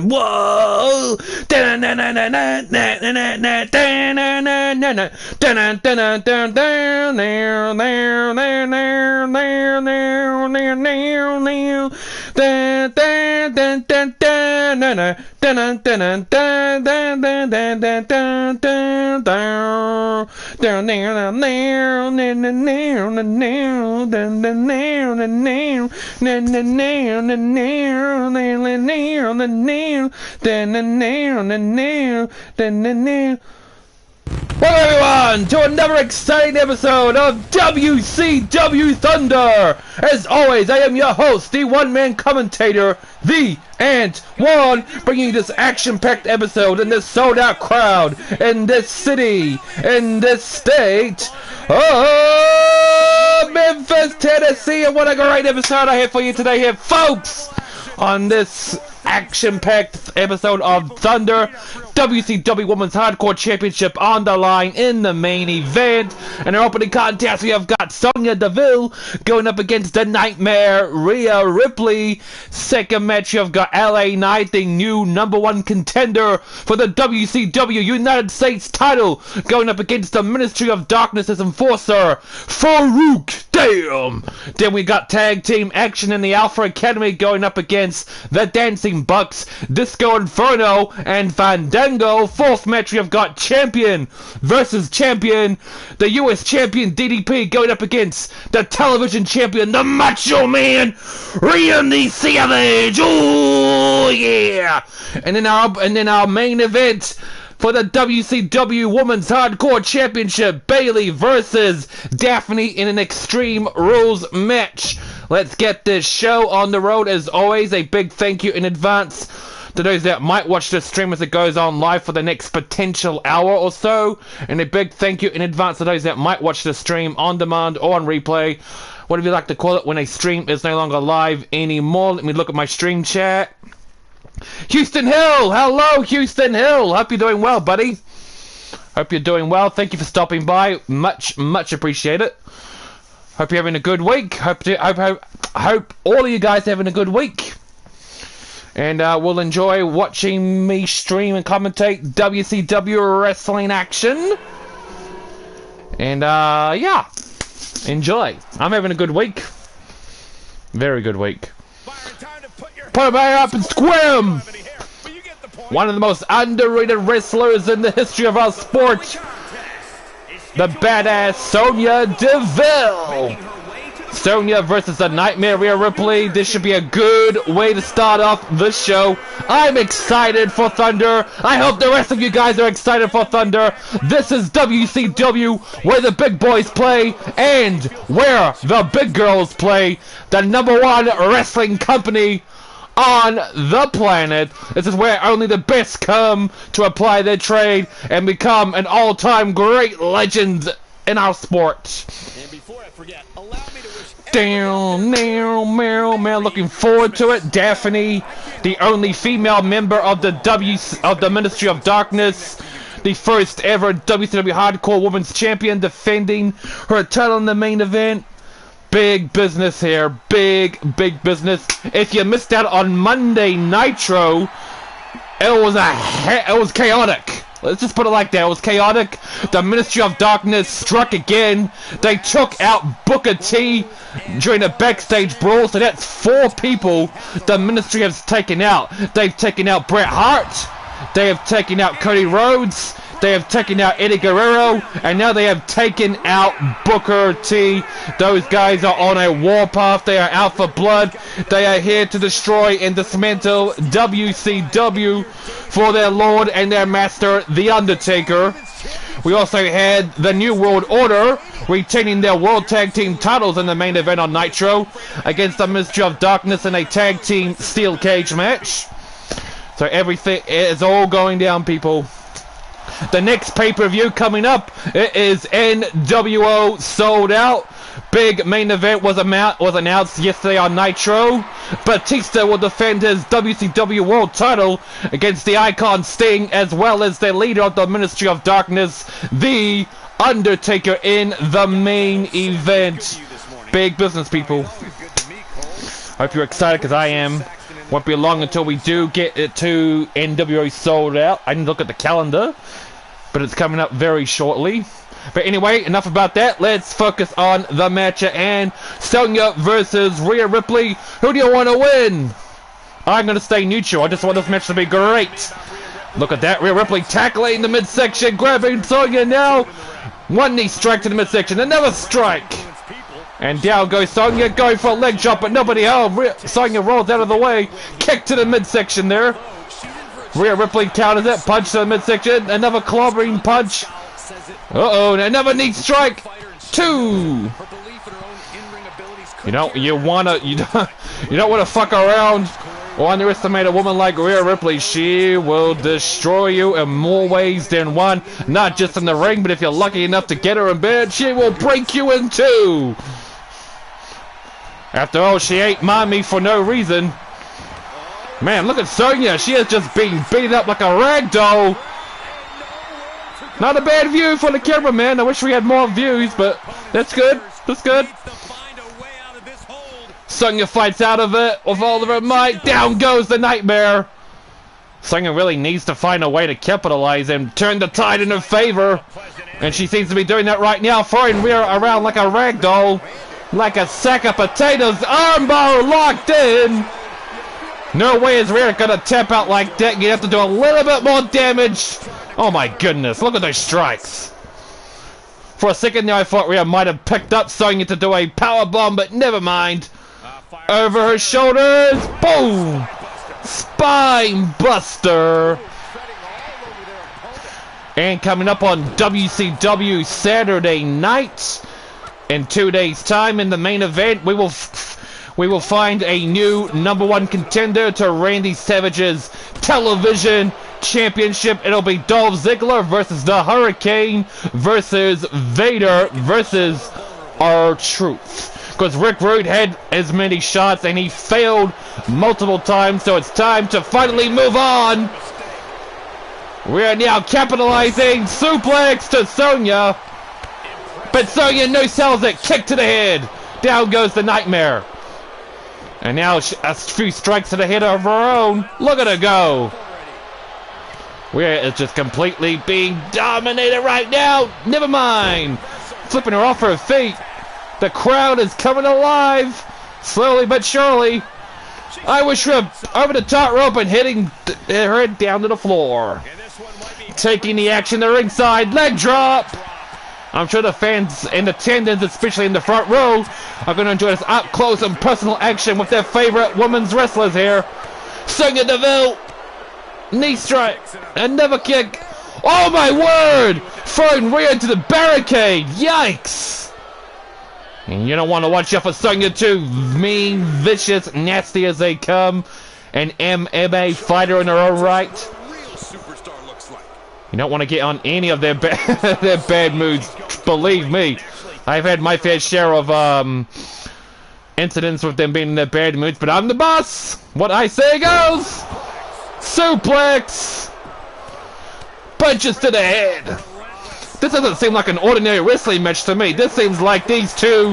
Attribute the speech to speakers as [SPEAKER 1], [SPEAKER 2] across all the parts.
[SPEAKER 1] Whoa! Welcome everyone to another exciting episode of WCW Thunder. As always, I am your host, the one-man commentator, the Ant One, bringing you this action-packed episode in this sold-out crowd, in this city, in this state. Oh, Memphis, Tennessee, and what a great episode I have for you today here, folks, on this action-packed episode of Thunder. WCW Women's Hardcore Championship on the line in the main event. And our opening contest, we have got Sonya Deville going up against the Nightmare Rhea Ripley. Second match, you've got LA Knight, the new #1 contender for the WCW United States title, going up against the Ministry of Darkness's enforcer, Faarooq. Damn! Then we got tag team action in the Alpha Academy going up against the Dancing Bucks, Disco Inferno, and Fandango. Fourth match, we have got champion versus champion, the US Champion DDP going up against the Television Champion, the Macho Man, Rhea the Savage. Oh yeah! And then our main event for the WCW Women's Hardcore Championship, Bayley versus Daffney in an Extreme Rules match. Let's get this show on the road. As always, a big thank you in advance to those that might watch this stream as it goes on live for the next potential hour or so. And a big thank you in advance to those that might watch the stream on demand or on replay, whatever you like to call it, when a stream is no longer live anymore. Let me look at my stream chat. Houston Hill! Hello, Houston Hill! Hope you're doing well, buddy. Hope you're doing well. Thank you for stopping by. Much appreciate it. Hope you're having a good week. Hope all of you guys are having a good week. And we'll enjoy watching me stream and commentate WCW wrestling action. And yeah, enjoy. I'm having a good week. Very good week. Put him up and squim! One of the most underrated wrestlers in the history of our sport, the badass Sonya Deville. Sonya versus the Nightmare Rhea Ripley. This should be a good way to start off the show. I'm excited for Thunder. I hope the rest of you guys are excited for Thunder. This is WCW, where the big boys play and where the big girls play. The #1 wrestling company on the planet. This is where only the best come to apply their trade and become an all-time great legend in our sport.
[SPEAKER 2] And before I forget, allow me to wish
[SPEAKER 1] down, now, looking forward to it. Daffney, the only female member of the Ministry of Darkness, the first ever WCW Hardcore Women's Champion, defending her title in the main event. Big business here, big business. If you missed out on Monday Nitro, it was chaotic. Let's just put it like that. It was chaotic. The Ministry of Darkness struck again. They took out Booker T during a backstage brawl. So that's 4 people the Ministry has taken out. They've taken out Bret Hart. They have taken out Cody Rhodes. They have taken out Eddie Guerrero, and now they have taken out Booker T. Those guys are on a warpath. They are out for blood. They are here to destroy and dismantle WCW for their lord and their master, The Undertaker. We also had the New World Order retaining their World Tag Team titles in the main event on Nitro against the Ministry of Darkness in a Tag Team Steel Cage match. So everything is all going down, people. The next pay-per-view coming up, it is NWO Sold Out. Big main event was announced yesterday on Nitro. Batista will defend his WCW World title against the Icon Sting, as well as the leader of the Ministry of Darkness, The Undertaker, in the main event. Big business, people. Hope you're excited, because I am. Won't be long until we do get it to NWO Sold Out. I didn't look at the calendar, but it's coming up very shortly. But anyway, enough about that. Let's focus on the match at hand. Sonya versus Rhea Ripley. Who do you want to win? I'm going to stay neutral. I just want this match to be great. Look at that. Rhea Ripley tackling the midsection, grabbing Sonya now. One knee strike to the midsection. Another strike. And down goes Sonya, going for a leg drop, but nobody held. Sonya rolls out of the way. Kick to the midsection there. Rhea Ripley counters it. Punch to the midsection. Another clobbering punch. Uh-oh, another knee strike. 2. You don't want to fuck around or underestimate a woman like Rhea Ripley. She will destroy you in more ways than one. Not just in the ring, but if you're lucky enough to get her in bed, she will break you in 2. After all, she ain't mommy for no reason. Man, look at Sonya. She has just been beaten up like a rag doll. Not a bad view for the cameraman. I wish we had more views, but that's good. That's good. Sonya fights out of it with all of her might. Down goes the Nightmare. Sonya really needs to find a way to capitalize and turn the tide in her favor. And she seems to be doing that right now, throwing Rhea around like a rag doll. Like a sack of potatoes. Armbar locked in. No way is Rhea gonna tap out like that. You have to do a little bit more damage. Oh my goodness, look at those strikes. For a second there I thought Rhea might have picked up Sonya to do a power bomb, but never mind. Over her shoulders, boom! Spine buster. And coming up on WCW Saturday night, in 2 days time in the main event, we will find a new #1 contender to Randy Savage's television championship. It'll be Dolph Ziggler versus the Hurricane versus Vader versus R-Truth. Because Rick Rude had as many shots and he failed multiple times, so it's time to finally move on. We are now capitalizing. Suplex to Sonya. But Sonya no sells it. Kick to the head. Down goes the Nightmare. And now a few strikes to the head of her own. Look at her go. Rhea is just completely being dominated right now. Never mind. Flipping her off her feet. The crowd is coming alive. Slowly but surely. Irish Whip over the top rope and hitting her head down to the floor. Taking the action to ringside. Leg drop. I'm sure the fans in attendance, especially in the front row, are going to enjoy this up close and personal action with their favorite women's wrestlers here. Sonya Deville. Knee strike. Another kick. Oh my word! Throwing Rhea into the barricade. Yikes! And you don't want to watch out for Sonya too. Mean, vicious, nasty as they come. An MMA fighter in her own right. You don't want to get on any of their their bad moods. Believe me, I've had my fair share of incidents with them being in their bad moods, but I'm the boss. What I say goes. Suplex. Punches to the head. This doesn't seem like an ordinary wrestling match to me. This seems like these two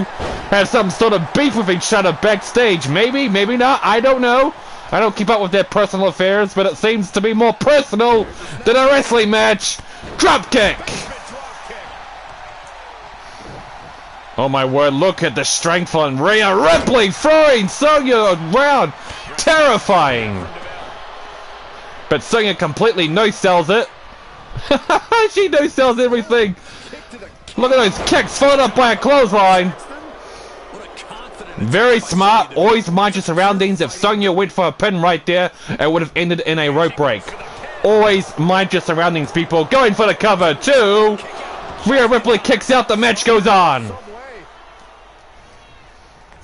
[SPEAKER 1] have some sort of beef with each other backstage. Maybe, maybe not. I don't know. I don't keep up with their personal affairs, but it seems to be more personal than a wrestling match. Dropkick. Oh my word, look at the strength on Rhea Ripley throwing Sonya around. Terrifying. But Sonya completely no-sells it. She no-sells everything. Look at those kicks followed up by a clothesline. Very smart. Always mind your surroundings. If Sonya went for a pin right there, it would have ended in a rope break. Always mind your surroundings, people. Going for the cover, too. Rhea Ripley kicks out. The match goes on.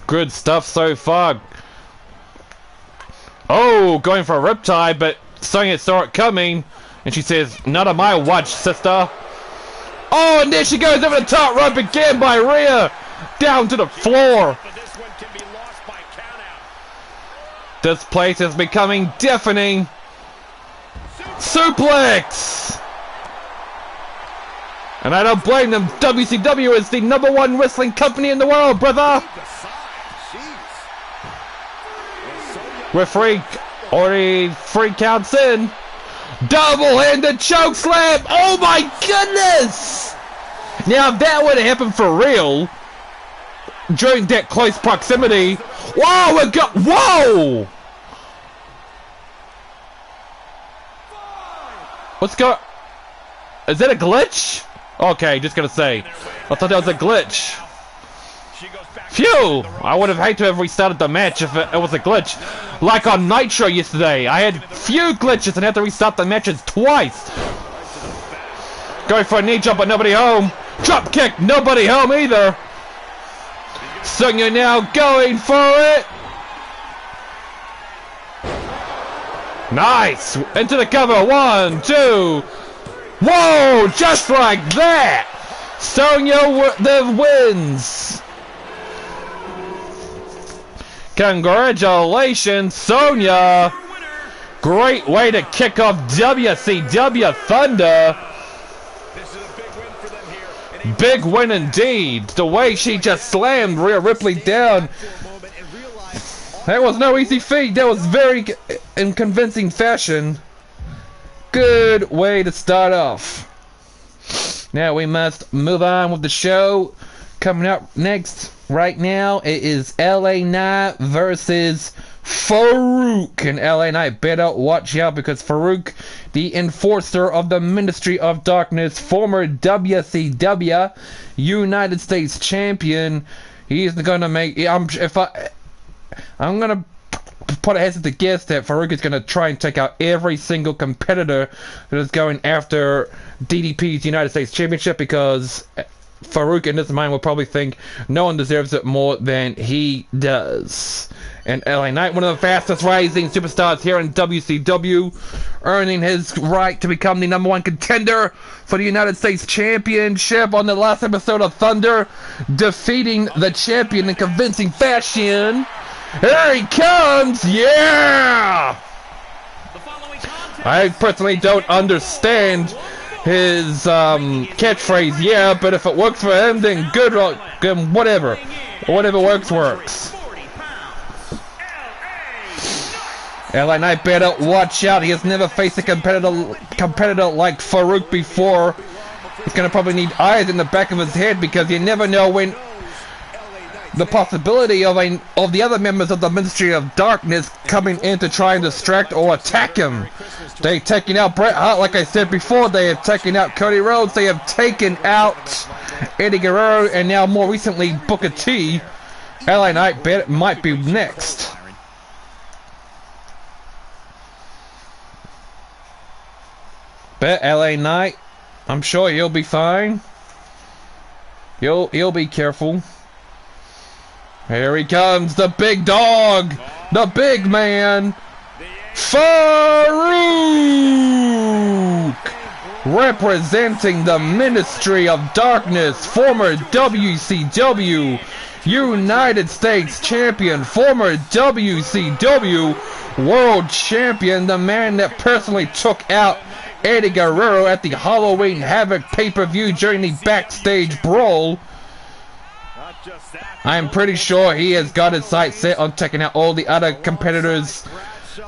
[SPEAKER 1] Good stuff so far. Oh, going for a riptide, but Sonya saw it coming. And she says, not on my watch, sister. Oh, and there she goes over the top rope again by Rhea. Down to the floor. This place is becoming deafening. Suplex! And I don't blame them. WCW is the #1 wrestling company in the world, brother. Referee already 3 counts in. Double-handed choke slam. Oh my goodness! Now if that would have happened for real during that close proximity, whoa! Whoa! What's going? Is that a glitch? Okay, just gonna say, I thought that was a glitch. Phew! I would have hated to have restarted the match if it was a glitch. Like on Nitro yesterday, I had few glitches and had to restart the matches twice. Going for a knee jump, but nobody home. Drop kick, nobody home either. Sonya now going for it. Nice! Into the cover, 1, 2. Whoa! Just like that! Sonya wins! Congratulations, Sonya! Great way to kick off WCW Thunder. Big win indeed. The way she just slammed Rhea Ripley down. That was no easy feat. That was very in convincing fashion. Good way to start off. Now we must move on with the show. Coming up next, right now, it is LA Knight versus Faarooq. And LA Knight better watch out because Faarooq, the enforcer of the Ministry of Darkness, former WCW United States Champion, he's gonna make. I'm gonna put a hazard to guess that Faarooq is gonna try and take out every single competitor that is going after DDP's United States Championship, because Faarooq in his mind will probably think no one deserves it more than he does. And LA Knight, one of the fastest rising superstars here in WCW, earning his right to become the #1 contender for the United States Championship on the last episode of Thunder, defeating the champion in convincing fashion. Here he comes! Yeah! I personally don't understand his catchphrase, yeah, but if it works for him, then good, then whatever. Whatever works. LA Knight better watch out. He has never faced a competitor like Faarooq before. He's gonna probably need eyes in the back of his head, because you never know when the possibility of the other members of the Ministry of Darkness coming in to try and distract or attack him. They've taken out Bret Hart, like I said before. They have taken out Cody Rhodes. They have taken out Eddie Guerrero, and now more recently Booker T. LA Knight might be next. But LA Knight, I'm sure he'll be fine. He'll be careful. Here he comes, the big dog, the big man, Faarooq, representing the Ministry of Darkness, former WCW United States Champion, former WCW World Champion, the man that personally took out Eddie Guerrero at the Halloween Havoc pay-per-view during the backstage brawl. I am pretty sure he has got his sights set on taking out all the other competitors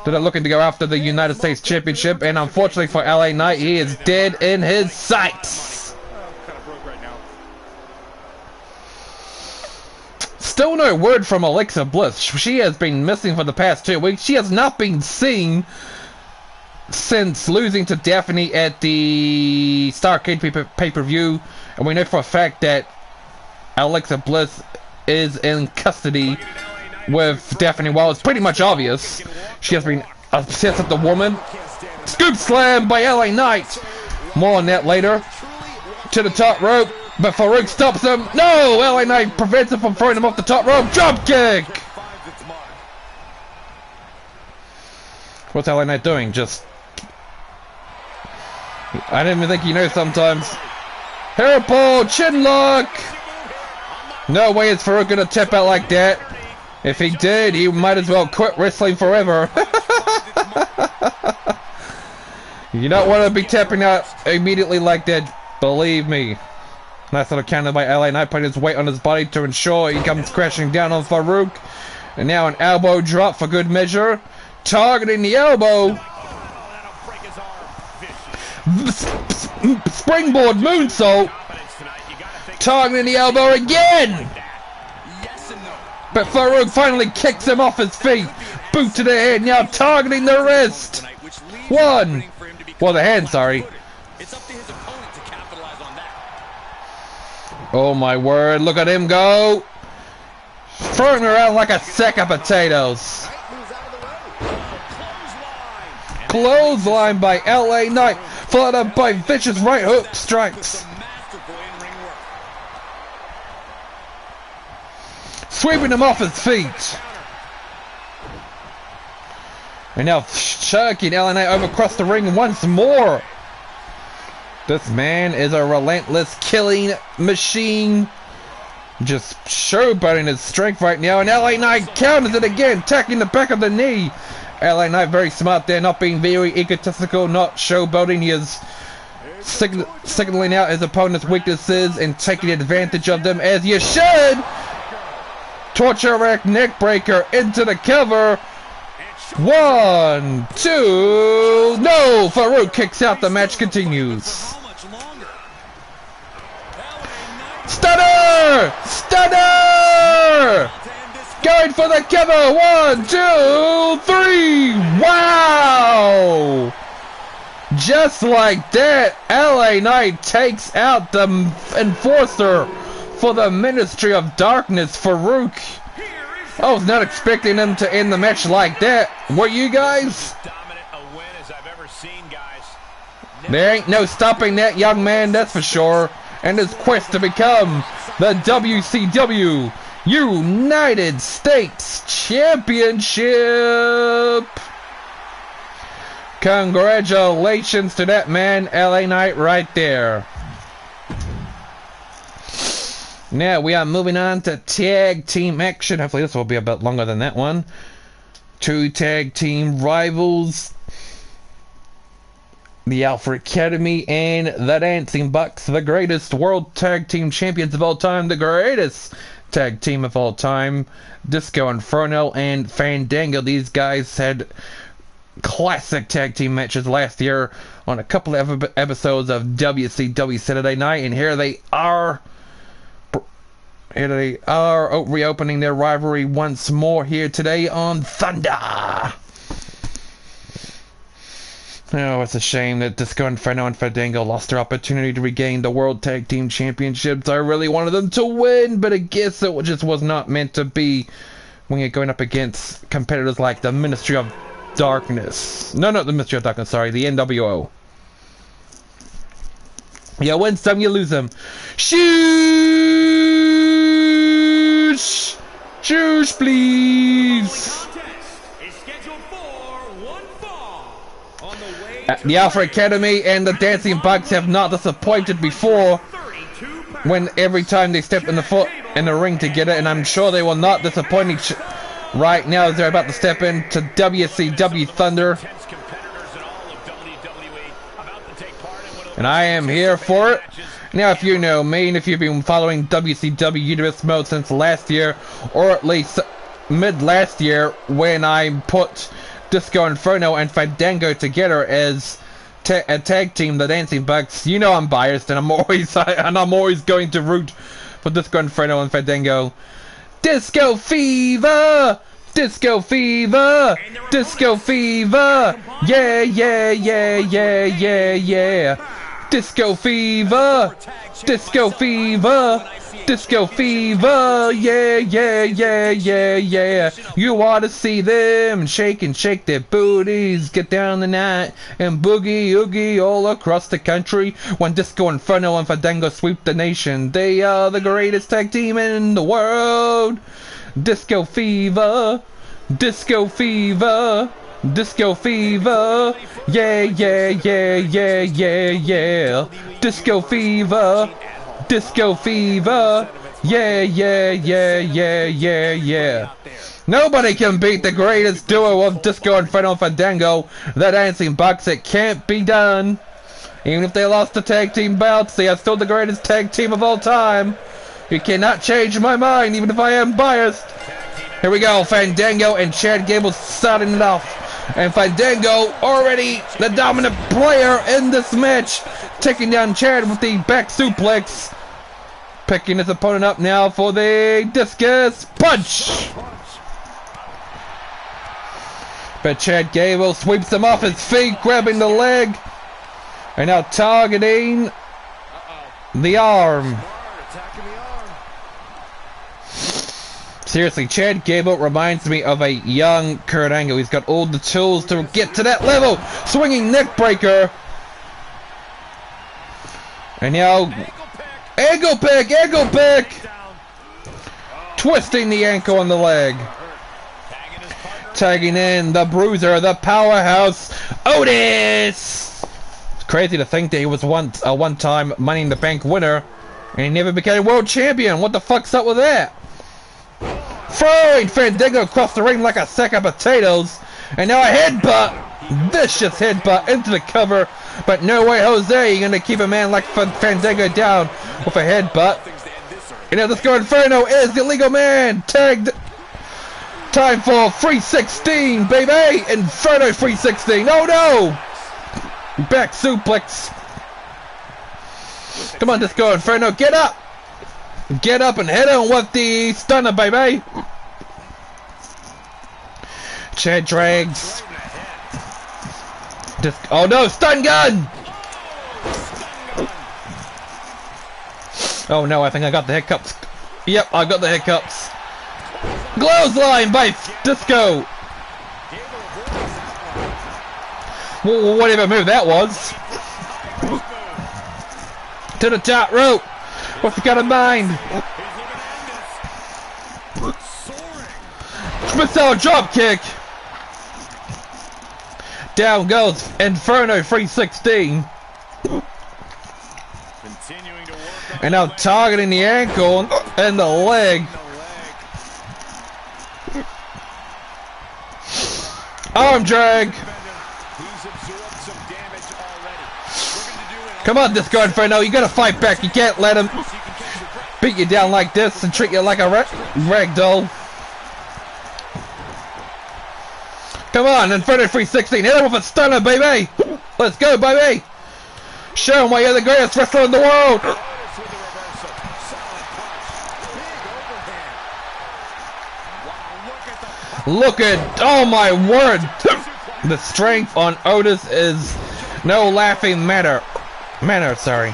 [SPEAKER 1] that are looking to go after the United States Championship, and unfortunately for LA Knight, he is dead in his sights. Still no word from Alexa Bliss. She has been missing for the past 2 weeks. She has not been seen since losing to Daffney at the Starrcade pay-per-view, and we know for a fact that Alexa Bliss is in custody with Daffney. While it's pretty much obvious, she has been obsessed with the woman. Scoop slam by LA Knight. More on that later. To the top rope, but Faarooq stops him. No! LA Knight prevents him from throwing him off the top rope. Drop kick! What's LA Knight doing? Just... I didn't even think he knows sometimes. Hair pull, chin lock! No way is Faarooq gonna tap out like that. If he did, he might as well quit wrestling forever. You don't want to be tapping out immediately like that, believe me. Nice little counter by LA Knight, putting his weight on his body to ensure he comes crashing down on Faarooq. And now an elbow drop for good measure. Targeting the elbow. Springboard moonsault. Targeting the elbow again. But Faarooq finally kicks him off his feet. Boot to the head. Now targeting the wrist. One. Well, the hand, sorry. Oh my word. Look at him go. Throwing around like a sack of potatoes. Clothesline by LA Knight, followed up by vicious right hook strikes. Sweeping him off his feet. And now chucking LA Knight over across the ring once more. This man is a relentless killing machine. Just showboating his strength right now. And LA Knight counters it again, attacking the back of the knee. LA Knight very smart there, not being very egotistical, not showboating. He is signaling out his opponent's weaknesses and taking advantage of them, as you should. Torture rack neck breaker into the cover. 1, 2. No! Faarooq kicks out. The match continues. Stunner! Stunner! Going for the cover. 1, 2, 3. Wow! Just like that, LA Knight takes out the enforcer for the Ministry of Darkness, Faarooq. I was not expecting him to end the match like that. Were you guys? There ain't no stopping that young man, that's for sure. And his quest to become the WCW United States Championship. Congratulations to that man, LA Knight, right there. Now we are moving on to tag team action. Hopefully this will be a bit longer than that one. 2 tag team rivals. The Alpha Academy and the Dancing Bucks, the greatest world tag team champions of all time, the greatest tag team of all time. Disco Inferno and Fandango. These guys had classic tag team matches last year on a couple of episodes of WCW Saturday Night, and here they are. Reopening their rivalry once more here today on Thunder. Oh, it's a shame that Disco Inferno and Fandango lost their opportunity to regain the World Tag Team Championships. I really wanted them to win, but I guess it just was not meant to be when you're going up against competitors like the Ministry of Darkness. No, not the Ministry of Darkness, sorry, the NWO. You win some, you lose them. Shoosh! Shoosh, please! The Alpha Academy and the Dancing Bucks have not disappointed before when every time they step in the ring together, and I'm sure they will not disappoint right now as they're about to step into WCW Thunder. And I am here for it. Now, if you know me, and if you've been following WCW US Mode since last year, or at least mid last year, when I put Disco Inferno and Fandango together as a tag team, the Dancing Bucks, you know I'm biased, and I'm always going to root for Disco Inferno and Fandango. Disco Fever! Disco Fever! Disco Fever! Yeah, yeah, yeah, yeah, yeah, yeah! Disco Fever! Disco Fever! Disco Fever! Yeah, yeah, yeah, yeah, yeah! You ought to see them shake and shake their booties, get down the night and boogie oogie all across the country. When Disco Inferno and Fandango sweep the nation, they are the greatest tag team in the world. Disco Fever! Disco Fever! Disco Fever! Yeah, yeah, yeah, yeah, yeah, yeah! Disco Fever! Disco Fever! Yeah, yeah, yeah, yeah, yeah, yeah! Nobody can beat the greatest duo of Disco Inferno and Fandango, the Dancing Bucks. It can't be done. Even if they lost the tag team bouts, they are still the greatest tag team of all time. You cannot change my mind, even if I am biased. Here we go, Fandango and Chad Gable starting it off. And Fandango, already the dominant player in this match, taking down Chad with the back suplex. Picking his opponent up now for the discus punch. But Chad Gable sweeps him off his feet, grabbing the leg. And now targeting the arm. Seriously, Chad Gable reminds me of a young Kurt Angle. He's got all the tools to get to that level. Swinging neck breaker. And now, ankle pick. Twisting the ankle on the leg. Tagging in the bruiser, the powerhouse, Otis. It's crazy to think that he was once a one-time Money in the Bank winner, and he never became world champion. What the fuck's up with that? Throwing Fandango across the ring like a sack of potatoes, and now a headbutt, vicious headbutt into the cover. But no way, Jose, you're gonna keep a man like Fandango down with a headbutt. You know, let's go. Inferno is the legal man. Tagged. Time for 316, baby. Inferno 316. Oh no! Back suplex. Come on, let's go, Inferno. Get up. Get up and hit him with the stunner, baby. Chad drags. Oh no, stun gun! Oh no, I think I got the hiccups. Yep, I got the hiccups. Clothesline by Disco. Whatever move that was. To the top rope. What's he got in mind? Missile drop kick. Down goes Inferno 316. And now targeting the ankle and the leg. Arm drag. Come on, Disco Inferno, you gotta fight back. You can't let him beat you down like this and treat you like a ragdoll. Come on, Inferno 316, hit him with a stunner, baby. Let's go, baby. Show him why you're the greatest wrestler in the world. Look at, oh my word. The strength on Otis is no laughing matter. Sorry.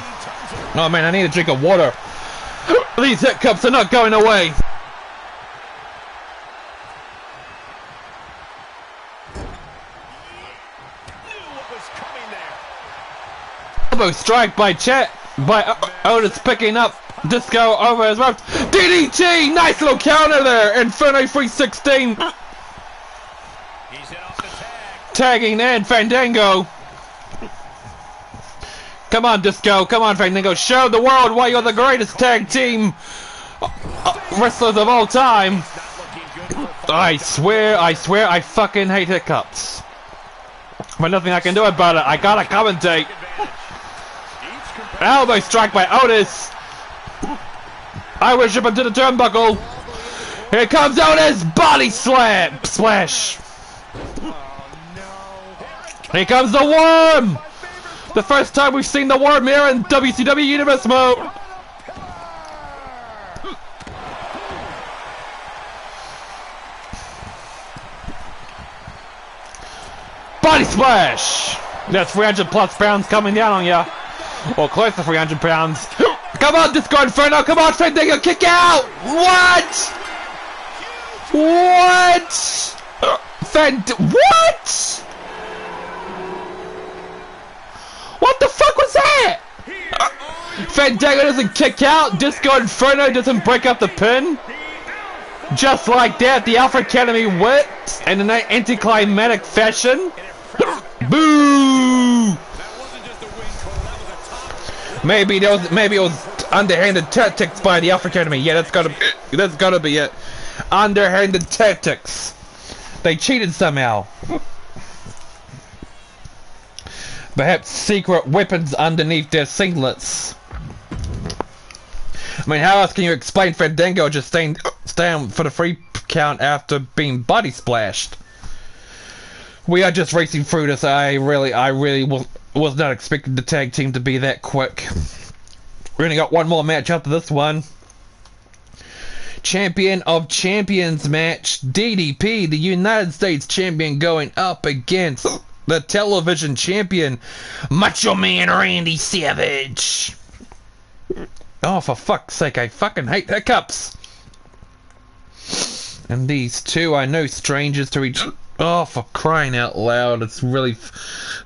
[SPEAKER 1] Oh man, I need a drink of water. These hiccups are not going away. Elbow strike by Chet, by Otis picking up Disco over his ropes. DDT, nice little counter there. Inferno 316. Tagging in Fandango. Come on, Disco. Come on, Fandango. Show the world why you're the greatest tag team wrestlers of all time. I swear, I fucking hate hiccups. But nothing I can do about it. I gotta commentate. Elbow strike by Otis. Irish up into the turnbuckle. Here comes Otis. Body slam. Splash. Here comes the worm. The first time we've seen the worm here in WCW Universe mode. Body splash. That's 300 plus pounds coming down on ya. Or close to 300 pounds. Come on, Disco Inferno. Come on, Fandango. Kick out. What? What? What? What the fuck was that? Fandango doesn't kick out. Disco Inferno doesn't break up the pin. Just like that, the Alpha Academy went in an anticlimactic fashion. Boo! Maybe it was underhanded tactics by the Alpha Academy. Yeah, that's gotta be it. Underhanded tactics. They cheated somehow. Perhaps secret weapons underneath their singlets. I mean, how else can you explain Fandango just staying for the free count after being body splashed. We are just racing through this. I really was not expecting the tag team to be that quick. We only got one more match after this one. Champion of Champions match. DDP, the United States Champion, going up against the Television Champion, Macho Man Randy Savage. Oh, for fuck's sake, I fucking hate hiccups. And these two are no strangers to each. Oh, for crying out loud! It's really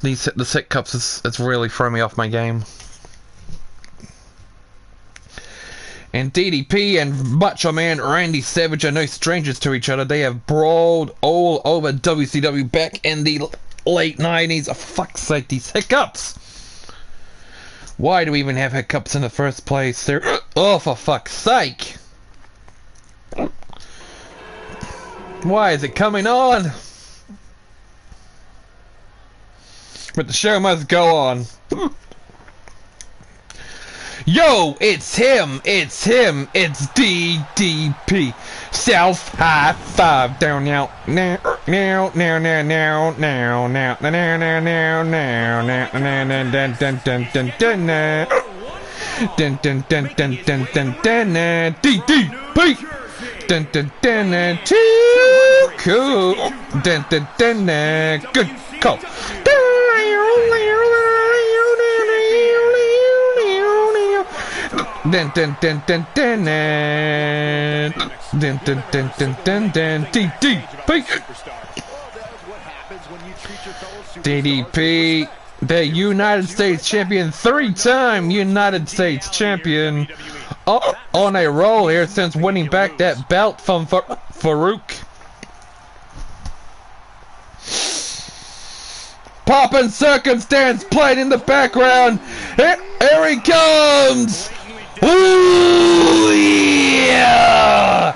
[SPEAKER 1] the hiccups. It's really thrown me off my game. And DDP and Macho Man Randy Savage are no strangers to each other. They have brawled all over WCW back in the late 90s. Oh, fuck's sake, these hiccups! Why do we even have hiccups in the first place? Oh, for fuck's sake! Why is it coming on? But the show must go on. Yo, it's him, it's DDP. South high five down now now now now now now now now now now now now now now dun dun dun dun dun dun dun dun dun dun dun dun DDP dun dun dun too cool dun dun dun good call. Dun dun dun dun dun dun dun dun dun dun dun DDP, the United States Champion, 3-time United States Champion, on a roll here since winning back that belt from Faarooq. Pop and Circumstance played in the background. Here he comes! Ooh, yeah!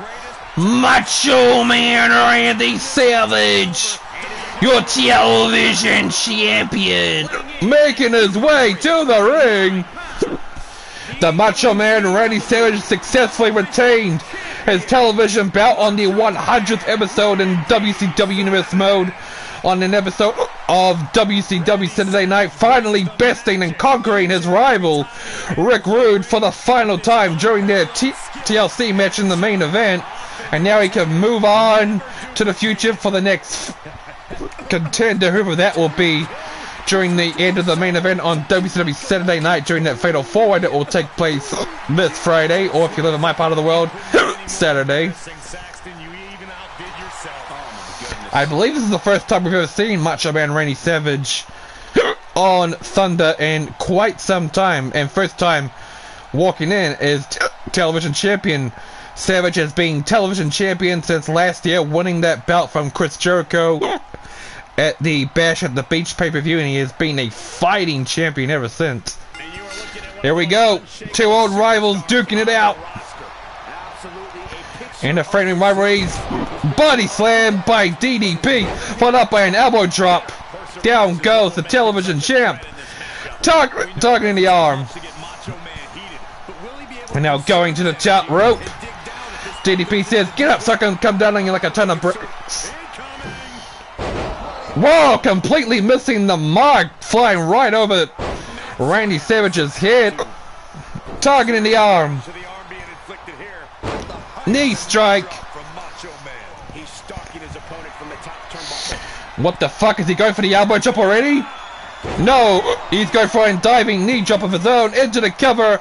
[SPEAKER 1] Macho Man Randy Savage, your television champion, making his way to the ring. The Macho Man Randy Savage successfully retained his television belt on the 100th episode in WCW Universe mode on an episode of WCW Saturday Night, finally besting and conquering his rival Rick Rude for the final time during their TLC match in the main event, and now he can move on to the future for the next contender, whoever that will be, during the end of the main event on WCW Saturday Night during that Fatal 4-Way that will take place this Friday, or if you live in my part of the world, Saturday. I believe this is the first time we've ever seen Macho Man Randy Savage on Thunder in quite some time, and first time walking in as television champion. Savage has been television champion since last year, winning that belt from Chris Jericho at the Bash at the Beach pay-per-view, and he has been a fighting champion ever since. Here we go, two old rivals duking it out. And the friendly rivalries, body slam by DDP, followed up by an elbow drop. Down goes the television champ, targeting the arm. And now going to the top rope. DDP says, "Get up so I can come down on you like a ton of bricks." Whoa, completely missing the mark, flying right over Randy Savage's head, targeting the arm. Knee strike. What the fuck? Is he going for the elbow drop already? No, he's going for a diving knee drop of his own into the cover.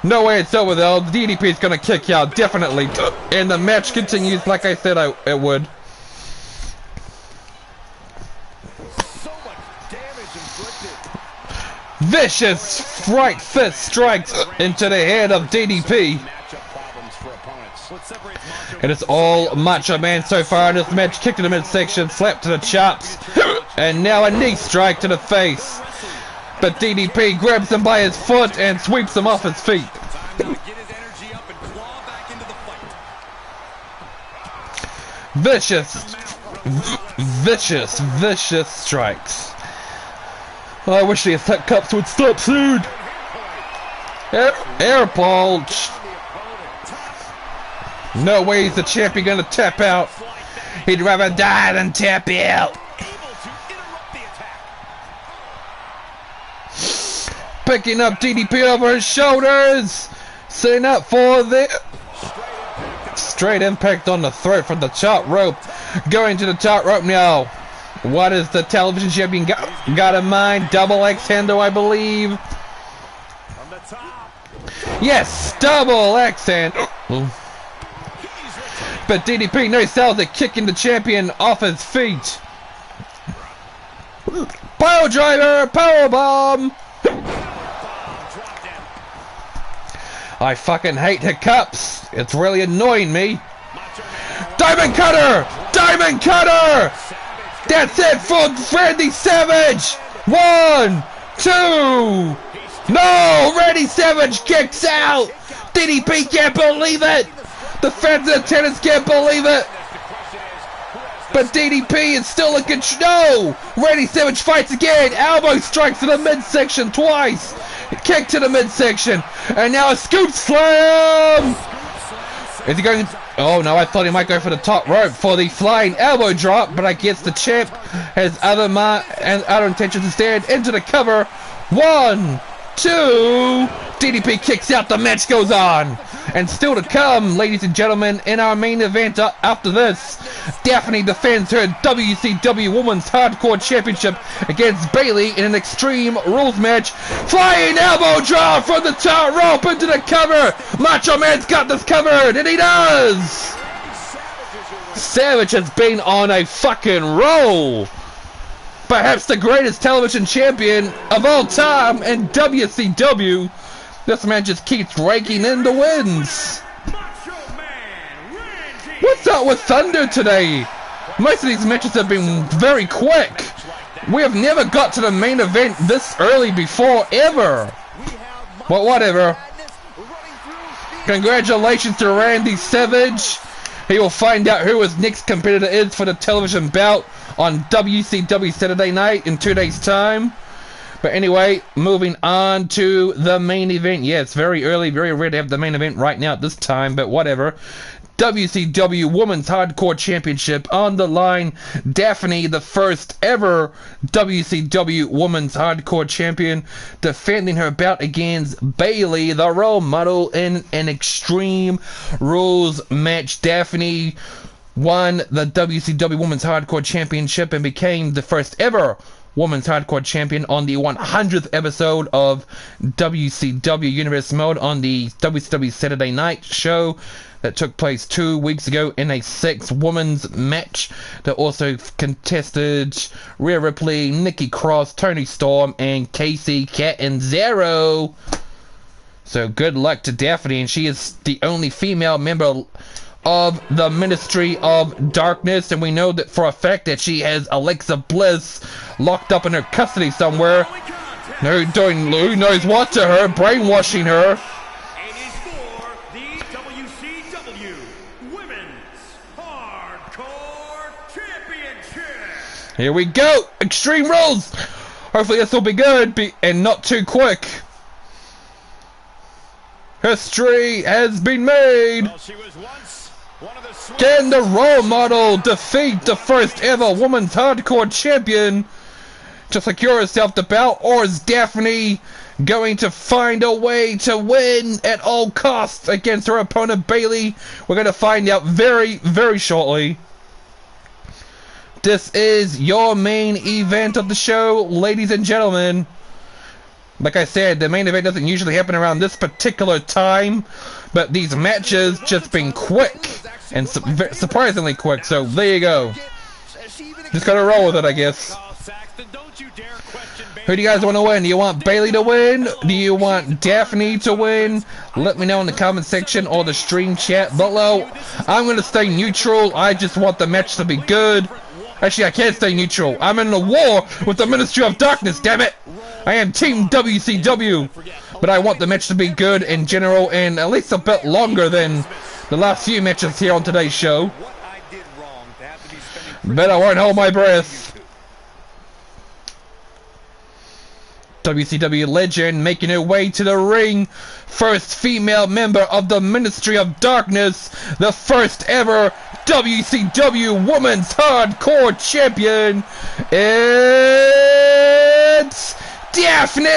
[SPEAKER 1] No way it's over though. DDP is going to kick out, definitely. And the match continues like I said it would. Vicious right fist strikes into the head of DDP. It is all Macho Man so far in this match. Kick to the midsection, slap to the chops, and now a knee strike to the face. But DDP grabs him by his foot and sweeps him off his feet. Vicious strikes. Oh, I wish the attack cups would stop soon. Air ball. No way is the champion gonna tap out. He'd rather die than tap out. Picking up DDP over his shoulders. Setting up for the straight impact on the throat from the top rope. Going to the top rope now. What is the television champion got in mind? Double X handle, I believe. Yes, double X hand. But DDP no sells it, kicking the champion off his feet. Pile driver, power bomb. I fucking hate hiccups. It's really annoying me. Diamond cutter, diamond cutter. That's it for Randy Savage. 1, 2. No, Randy Savage kicks out. DDP can't believe it. The fans and attendants can't believe it. But DDP is still in control. No! Randy Savage fights again. Elbow strikes to the midsection twice. Kick to the midsection. And now a scoop slam. Is he going? Oh no, I thought he might go for the top rope for the flying elbow drop. But I guess the champ has other intentions instead. Into the cover. 1, 2. DDP kicks out. The match goes on. And still to come, ladies and gentlemen, in our main event after this, Daffney defends her WCW Women's Hardcore Championship against Bayley in an Extreme Rules match. Flying elbow drop from the top rope into the cover. Macho Man's got this covered, and he does. Savage has been on a fucking roll. Perhaps the greatest television champion of all time in WCW. This man just keeps raking in the wins. What's up with Thunder today? Most of these matches have been very quick. We have never got to the main event this early before, ever. But whatever. Congratulations to Randy Savage. He will find out who his next competitor is for the television bout on WCW Saturday night in 2 days' time. But anyway, moving on to the main event. Yeah, it's very early, very rare to have the main event right now at this time, but whatever. WCW Women's Hardcore Championship on the line. Daffney, the first ever WCW Women's Hardcore Champion, defending her bout against Bayley, the role model, in an Extreme Rules match. Daffney won the WCW Women's Hardcore Championship and became the first ever Women's Hardcore Champion on the 100th episode of WCW Universe Mode on the WCW Saturday Night show that took place 2 weeks ago in a 6-women's match that also contested Rhea Ripley, Nikki Cross, Toni Storm, and Casey Catanzaro. So good luck to Daffney, and she is the only female member of the Ministry of Darkness, and we know that for a fact that she has Alexa Bliss locked up in her custody somewhere. Doing who knows what to her, brainwashing her.
[SPEAKER 3] It is for the WCW Women's Hardcore Championship.
[SPEAKER 1] Here we go, Extreme Rules. Hopefully this will be good and not too quick. History has been made.
[SPEAKER 2] Well, she was once one of the
[SPEAKER 1] Can the role model defeat the first ever Women's Hardcore Champion to secure herself the belt, or is Daffney going to find a way to win at all costs against her opponent Bayley? We're going to find out very, very shortly. This is your main event of the show, ladies and gentlemen. Like I said, the main event doesn't usually happen around this particular time, but these matches just been quick and surprisingly quick, so there you go. Just gotta roll with it, I guess. Who do you guys want to win? Do you want Bayley to win? Do you want Daffney to win? Let me know in the comment section or the stream chat below. I'm gonna stay neutral. I just want the match to be good. Actually, I can't stay neutral. I'm in a war with the Ministry of Darkness, damn it! I am Team WCW, but I want the match to be good in general and at least a bit longer than the last few matches here on today's show. Bet I won't hold my breath. WCW legend making her way to the ring. First female member of the Ministry of Darkness. The first ever WCW Women's Hardcore Champion. It's Daffney!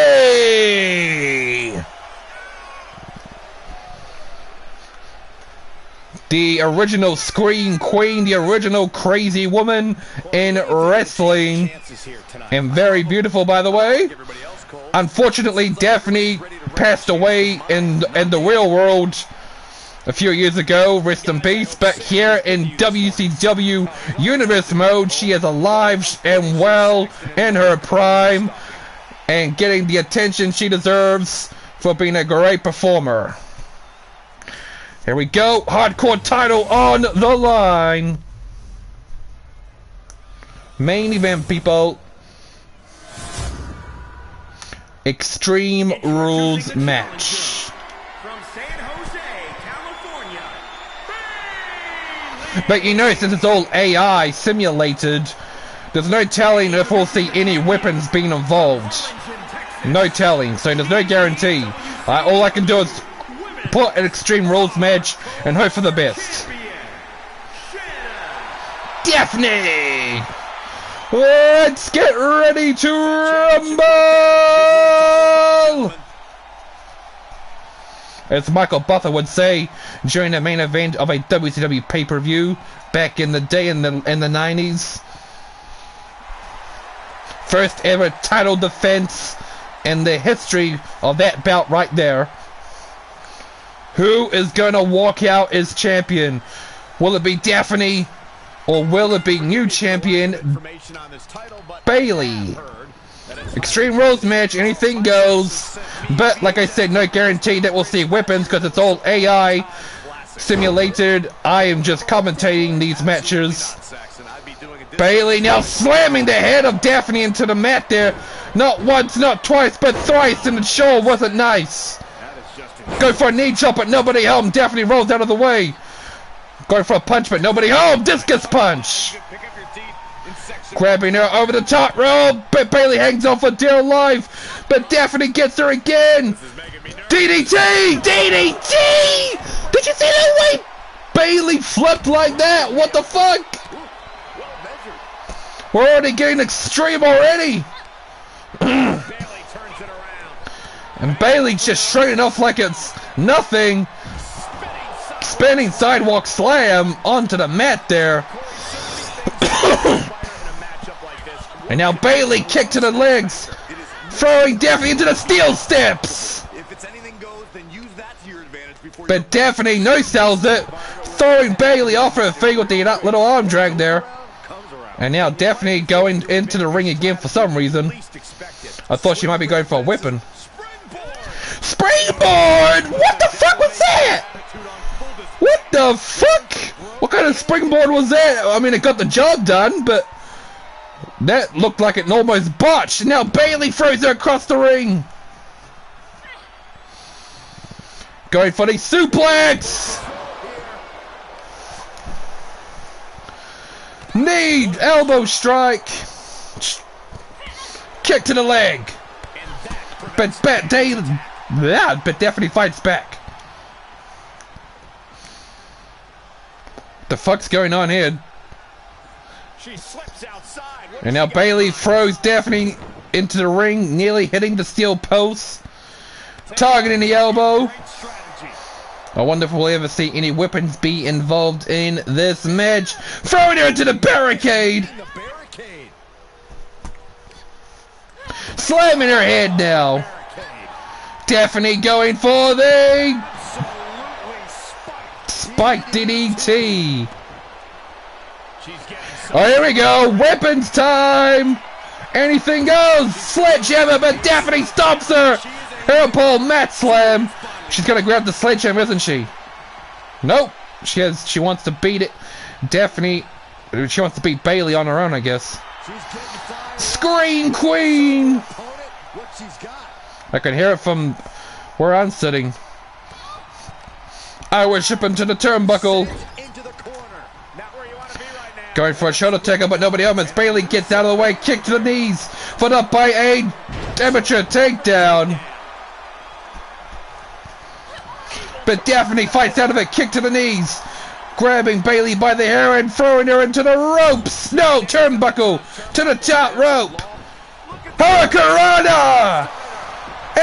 [SPEAKER 1] The original Scream Queen, the original crazy woman in wrestling. And very beautiful, by the way. Unfortunately, Daffney passed away in the real world a few years ago. Rest in peace. But here in WCW Universe mode, she is alive and well in her prime. And getting the attention she deserves for being a great performer. Here we go, hardcore title on the line. Main event, people. Extreme Rules match.
[SPEAKER 3] From San Jose, California.
[SPEAKER 1] But you know, since it's all AI simulated, there's no telling if we'll see any weapons being involved. No telling, so there's no guarantee. All I can do is put an Extreme Rules match and hope for the best. Daffney! Let's get ready to rumble! As Michael Buffer would say during the main event of a WCW pay-per-view back in the day in the 90s. First ever title defense in the history of that bout right there. Who is going to walk out as champion? Will it be Daffney or will it be new champion Bayley? Extreme Rules match, anything goes. But like I said, no guarantee that we'll see weapons because it's all AI simulated. I am just commentating these matches. Bayley now slamming the head of Daffney into the mat there. Not once, not twice, but thrice, and it sure wasn't nice. Go for a knee chop, but nobody home. Daffney rolls out of the way. Going for a punch, but nobody home. Discus punch. Grabbing her over the top rope, but Bayley hangs on for dear life. But Daffney gets her again. DDT! DDT! Did you see that way Bayley flipped like that? What the fuck? We're already getting extreme already. And Bayley's just shredding off like it's nothing. Spinning sidewalk slam onto the mat there. And now Bayley kicked to the legs, throwing Daffney into the steel steps. But Daffney no-sells it, throwing Bayley off her feet with the little arm drag there. And now Daffney going into the ring again for some reason. I thought she might be going for a whipping. Springboard! What the fuck was that? What the fuck? What kind of springboard was that? I mean, it got the job done, but that looked like it almost botched. Now Bayley throws her across the ring. Going for the suplex. Knee, elbow strike. Kick to the leg. But Daffney fights back. The fuck's going on here? And now Bayley throws Daffney into the ring, nearly hitting the steel post. Targeting the elbow. I wonder if we'll ever see any weapons be involved in this match. Throwing her into the barricade. Slamming her head now. Daffney going for the spike DDT. Oh, here we go. Weapons time. Anything goes. Sledgehammer, but Daffney stops her. Hair pull, mat slam. She's gonna grab the sledgehammer, isn't she? Nope. She wants to beat it. Daffney. She wants to beat Bayley on her own, I guess. Scream Queen. I can hear it from where I'm sitting. I worship him to the turnbuckle. Going for a shoulder tackle, but nobody else. Bayley gets out of the way. Kick to the knees. Foot up by a Amateur takedown. But Daffney fights out of it. Kick to the knees. Grabbing Bayley by the hair and throwing her into the ropes. No, turnbuckle to the top rope. Hurricanrana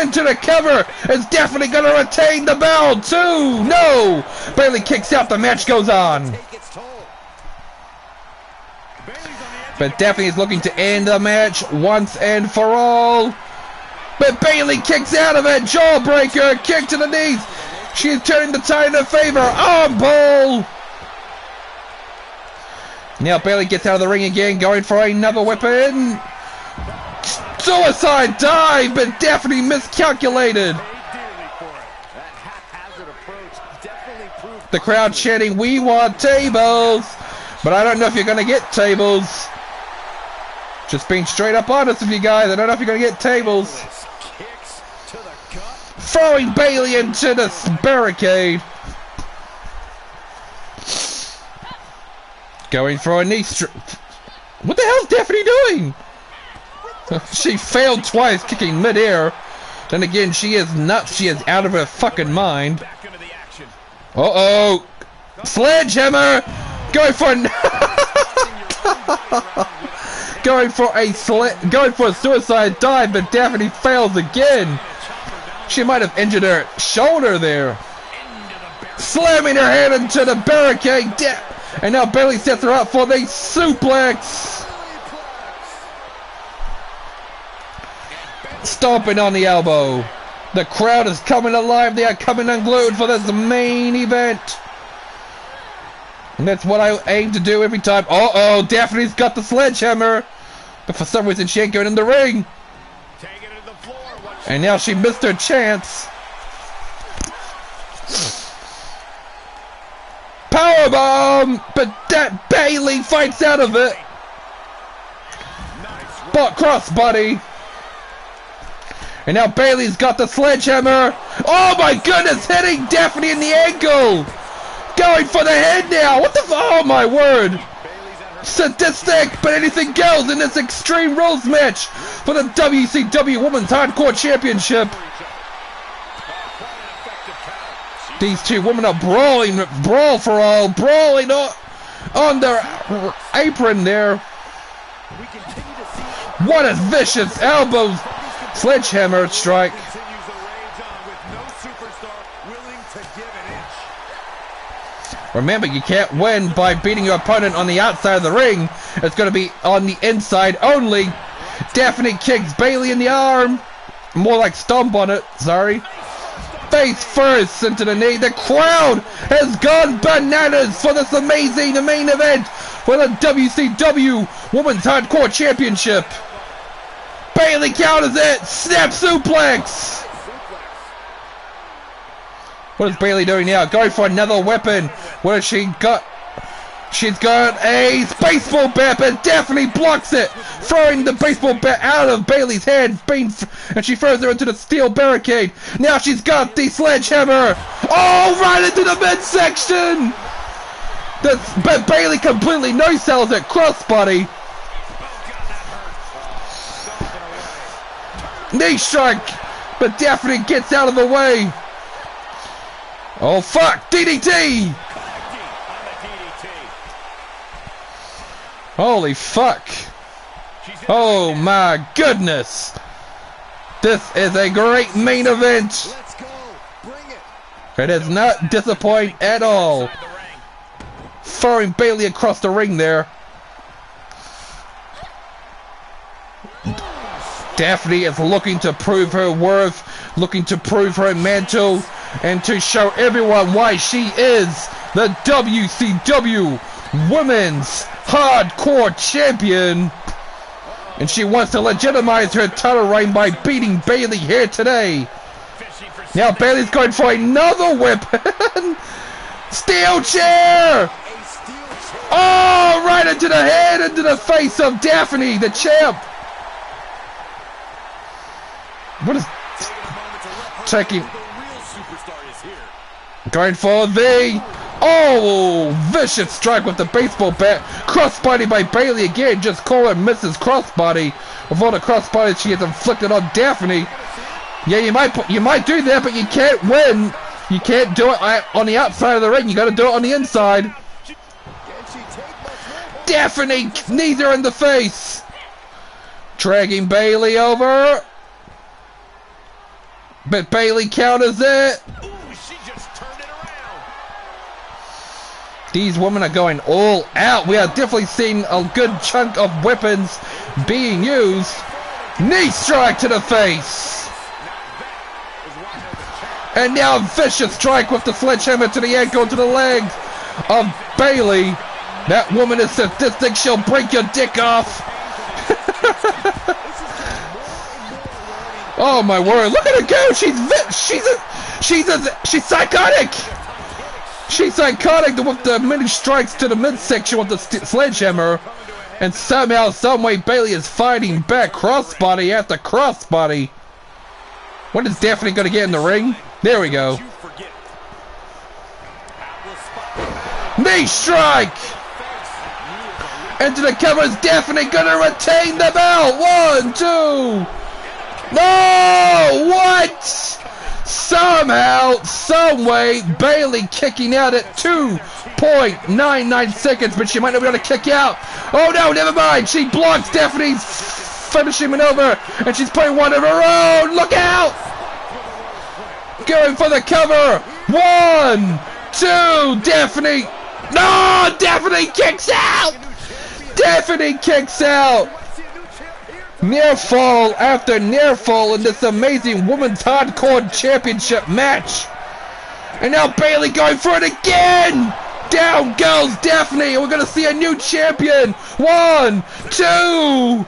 [SPEAKER 1] into the cover. Is Daffney going to retain the belt too? No. Bayley kicks out. The match goes on. But Daffney is looking to end the match once and for all. But Bayley kicks out of it. Jawbreaker. Kick to the knees. She is turning the tide in her favor. Arm pull. Now Bayley gets out of the ring again, going for another weapon. Suicide dive, but Daffney miscalculated. The crowd chanting, "We want tables." But I don't know if you're going to get tables. Just being straight up honest with you guys, I don't know if you're going to get tables. Throwing Bayley into the barricade. Going for a knee strike. What the hell is Daffney doing? She failed twice, kicking midair. Then again, she is nuts. She is out of her fucking mind. Uh-oh. Sledgehammer. Going for going for a suicide dive, but Daffney fails again. She might have injured her shoulder there. Slamming her head into the barricade. And now Bayley sets her up for the suplex. Stomping on the elbow. The crowd is coming alive. They are coming unglued for this main event. And that's what I aim to do every time. Uh-oh, Daffney's got the sledgehammer. But for some reason she ain't going in the ring. And now she missed her chance. Powerbomb! But that Bayley fights out of it. But crossbody. And now Bayley's got the sledgehammer. Oh my goodness, hitting Daffney in the ankle. Going for the head now. What the oh my word. Sadistic, but anything goes in this Extreme Rules match for the WCW Women's Hardcore Championship. These two women are brawling on their apron there. What a vicious elbow sledgehammer strike. Remember, you can't win by beating your opponent on the outside of the ring. It's going to be on the inside only. Daffney kicks Bayley in the arm. More like stomp on it, sorry. Face first into the knee. The crowd has gone bananas for this amazing main event for the WCW Women's Hardcore Championship. Bayley counters it. Snap suplex. What is Bayley doing now? Going for another weapon. What has she got? She's got a baseball bat, but Daffney blocks it, throwing the baseball bat out of Bayley's head, and she throws her into the steel barricade. Now she's got the sledgehammer. Oh, right into the midsection. But Bayley completely no-sells it. Crossbody. Knee strike, but Daffney gets out of the way. Oh fuck! DDT! Holy fuck! Oh my goodness! This is a great main event! It is not disappointing at all. Throwing Bayley across the ring there. Daffney is looking to prove her worth, looking to prove her mantle, and to show everyone why she is the WCW Women's Hardcore Champion. And she wants to legitimize her title reign by beating Bayley here today. Now Bayley's going for another weapon. Steel chair! Oh, right into the head, into the face of Daffney, the champ. What is taking? Going for the Oh, vicious strike with the baseball bat. Crossbody by Bayley again. Just call her Mrs. Crossbody. With all the crossbodies she has inflicted on Daffney. Yeah, you might do that, but you can't win. You can't do it on the outside of the ring. You got to do it on the inside. Daffney knees her in the face. Dragging Bayley over. But Bayley counters it. These women are going all out. We are definitely seeing a good chunk of weapons being used. Knee strike to the face. And now a vicious strike with the sledgehammer to the ankle, to the leg of Bayley. That woman is sadistic. She'll break your dick off. Oh my word! Look at her go. She's psychotic. She's psychotic with the many strikes to the midsection with the sledgehammer, and somehow, someway, Bayley is fighting back crossbody after crossbody. When is Daffney going to get in the ring? There we go. Knee strike! Into the cover. Is Daffney going to retain the belt? 1, 2. No! What? Somehow, someway, Bayley kicking out at 2.99 seconds, but she might not be able to kick out. Oh no, never mind. She blocks Daffney's finishing maneuver, and she's playing one of her own. Look out! Going for the cover. 1, 2. Daffney. No! Daffney kicks out! Daffney kicks out! Near fall after near fall in this amazing Women's Hardcore Championship match. And now Bayley going for it again! Down goes Daffney, and we're going to see a new champion. 1, 2.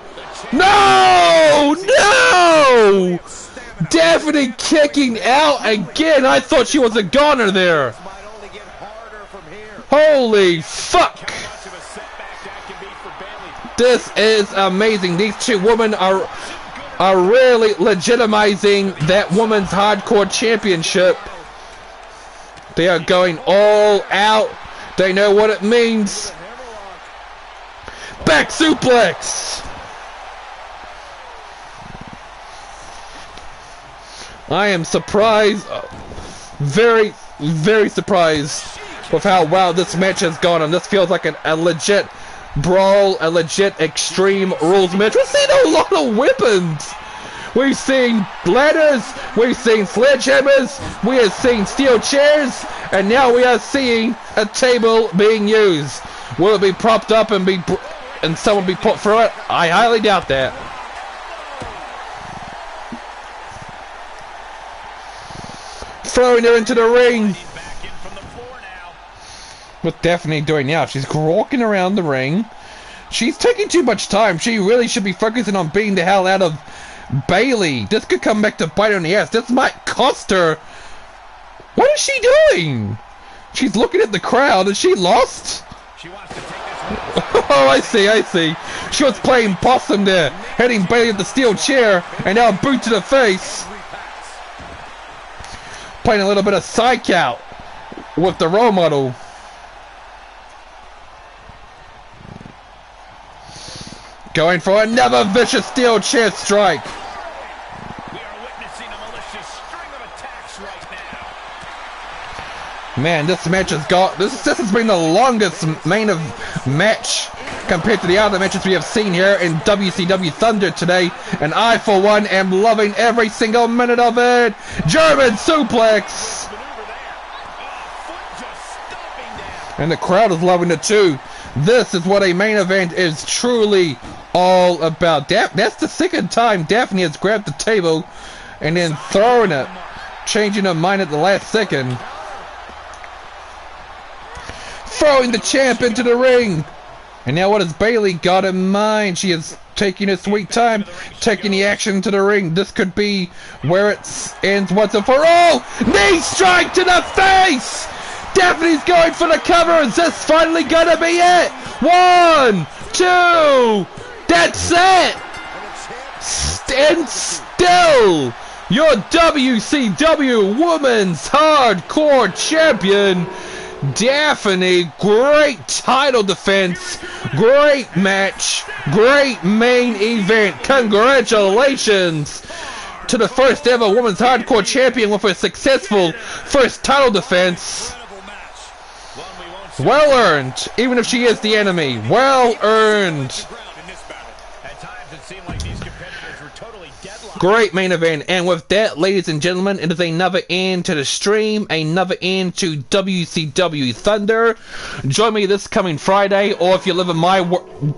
[SPEAKER 1] No! No! Daffney kicking out again. I thought she was a goner there. Holy fuck! This is amazing. These two women are really legitimizing that Women's Hardcore Championship. They are going all out. They know what it means. Back suplex. I am surprised, very, very surprised with how well this match has gone, and this feels like a legit brawl, a legit extreme rules match. We've seen a lot of weapons. We've seen ladders, we've seen sledgehammers, we have seen steel chairs, and now we are seeing a table being used. Will it be propped up and someone be put through it? I highly doubt that. Throwing her into the ring. What Daffney doing now? She's walking around the ring. She's taking too much time. She really should be focusing on beating the hell out of Bayley. This could come back to bite her in the ass. This might cost her. What is she doing? She's looking at the crowd. Is she lost? She wants to take this. Oh, I see. She was playing possum there, heading Bayley at the steel chair, and now a boot to the face. Playing a little bit of psych out with the role model. Going for another vicious steel chair strike.
[SPEAKER 2] We are witnessing a malicious string of attacks right now.
[SPEAKER 1] Man, this match has got this has been the longest main match compared to the other matches we have seen here in WCW Thunder today, and I for one am loving every single minute of it. German suplex. And the crowd is loving it too. This is what a main event is truly all about. That's the second time Daffney has grabbed the table and then throwing it, changing her mind at the last second. Throwing the champ into the ring. And now what has Bayley got in mind? She is taking her sweet time, taking the action to the ring. This could be where it ends once and for all. Knee strike to the face! Daffney's going for the cover. Is this finally gonna be it? 1, 2. That's it. Stand still. Your WCW Women's Hardcore Champion, Daffney, great title defense, great match, great main event. Congratulations to the first ever women's hardcore champion with a successful first title defense. Well earned, even if she is the enemy. Well earned. Great main event, and with that, ladies and gentlemen, it is another end to the stream, another end to WCW Thunder. Join me this coming Friday, or if you live in my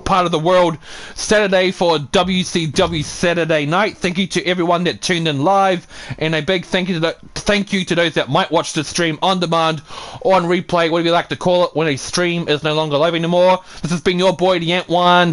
[SPEAKER 1] part of the world, Saturday for WCW Saturday Night. Thank you to everyone that tuned in live, and a big thank you to those that might watch the stream on demand or on replay, whatever you like to call it, when a stream is no longer live anymore. This has been your boy, the Ant One.